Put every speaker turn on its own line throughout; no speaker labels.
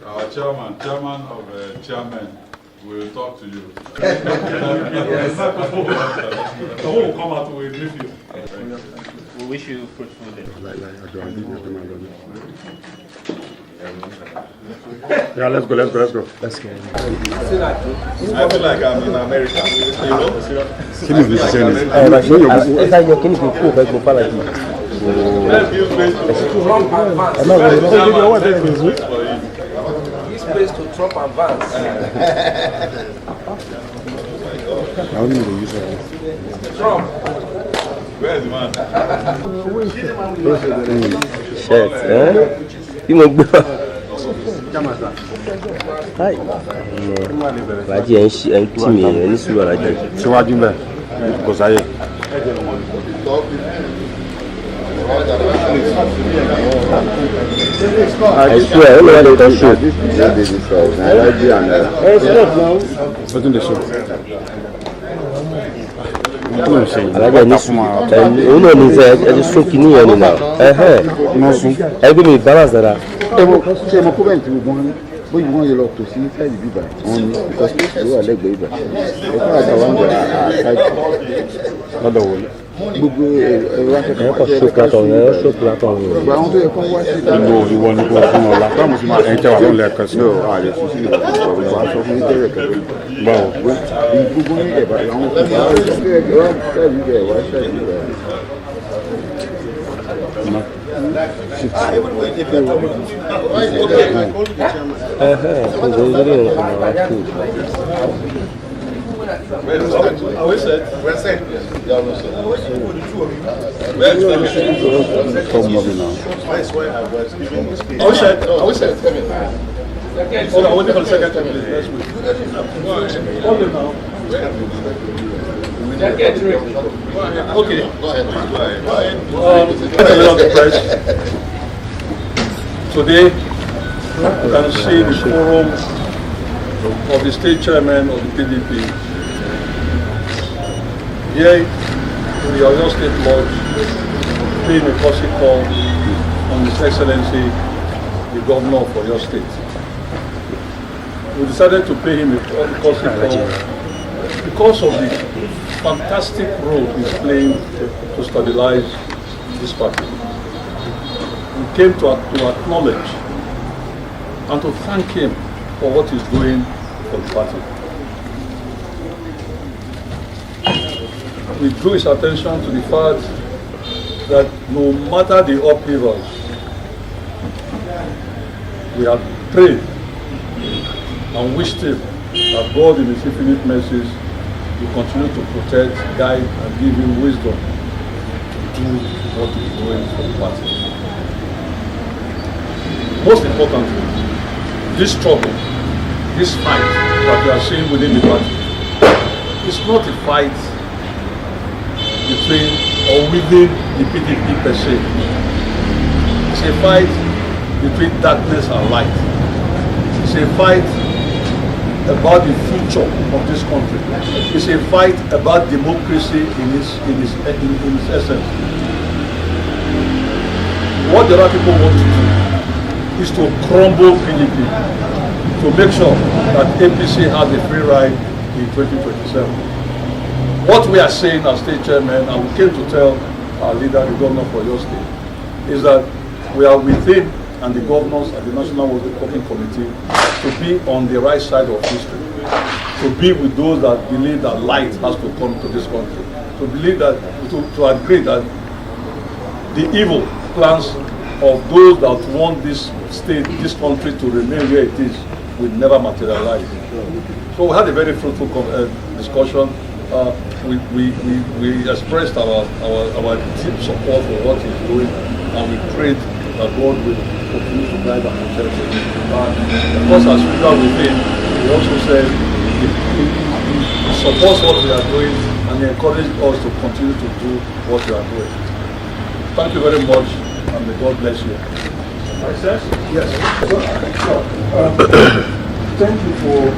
Our chairman of Chairmen will talk to you. So who will come out with you?
We wish you fruitful day.
Yeah, let's go.
I feel like I'm in America.
This place to Trump advance. Trump.
Where's the man?
Shit, Hi. Raji and Timmy and this is what I did.
So what do you mean? Because I
swear, everybody does shoot.
What's in the show?
I like this. You know, I just took in here now. I give me balance that.
But you want your lot to see inside the Bible only because you are like Bible.
Other way.
You
want to go from all that? Enter our own letters.
No, I just see the
Okay. Today, you can see the forum of the state chairman of the PDP here in the Oyo State Lodge, paying a courtesy call on His Excellency, the Governor of Oyo State. We decided to pay him a courtesy call because of the fantastic role he's playing to stabilize this party. We came to acknowledge and to thank him for what he's doing for the party. We drew his attention to the fact that no matter the upheavals, we have prayed and wished him that God in His infinite mercies will continue to protect, guide, and give him wisdom to do what he's doing for the party. Most importantly, this struggle, this fight that we are seeing within the party, is not a fight between or within the PDP per se. It's a fight between darkness and light. It's a fight about the future of this country. It's a fight about democracy in its essence. What the other people want to do is to crumble PDP, to make sure that APC has a free ride in 2027. What we are saying as state chairman, and we came to tell our leader, the governor for your state, is that we are with him and the governors and the National Working Committee to be on the right side of history, to be with those that believe that light has to come to this country, to believe that, to agree that the evil plans of those that want this state, this country to remain where it is, will never materialize. So we had a very fruitful discussion. we expressed our deep support for what he's doing, and we prayed that God will continue to guide and protect him. Of course, as usual with him, he also said he supports what we are doing, and he encouraged us to continue to do what we are doing. Thank you very much, and may God bless you.
Yes. Thank you for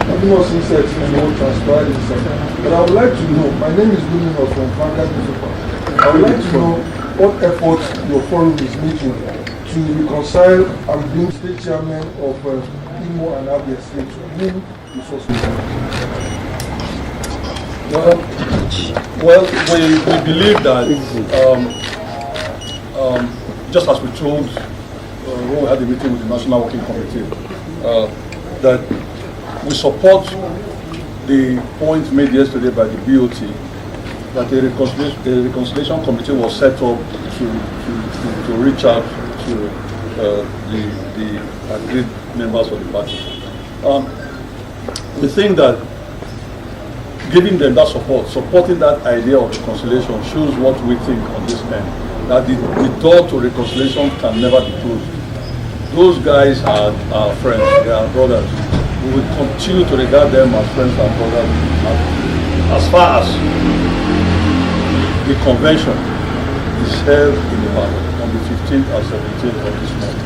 having us insights in what transpired in December. But I would like to know, my name is William from Vanguard Newspaper. I would like to know what efforts your forum is making to reconcile and bring state chairmen of Imo and Abia State to whom this was.
Well, we believe that just as we told when we had a meeting with the National Working Committee, that we support the point made yesterday by the BOT that a reconciliation committee was set up to reach out to the agreed members of the party. We think that giving them that support, supporting that idea of reconciliation shows what we think on this end, that the door to reconciliation can never be closed. Those guys are our friends, they are brothers. We will continue to regard them as friends and brothers as far as the convention is held in Ibadan on the 15th and 17th of this month.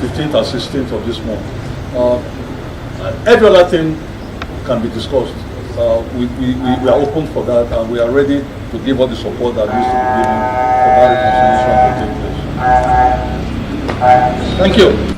15th and 16th of this month. Every other thing can be discussed. We are open for that, and we are ready to give all the support that needs to be given for that reconciliation to take place. Thank you.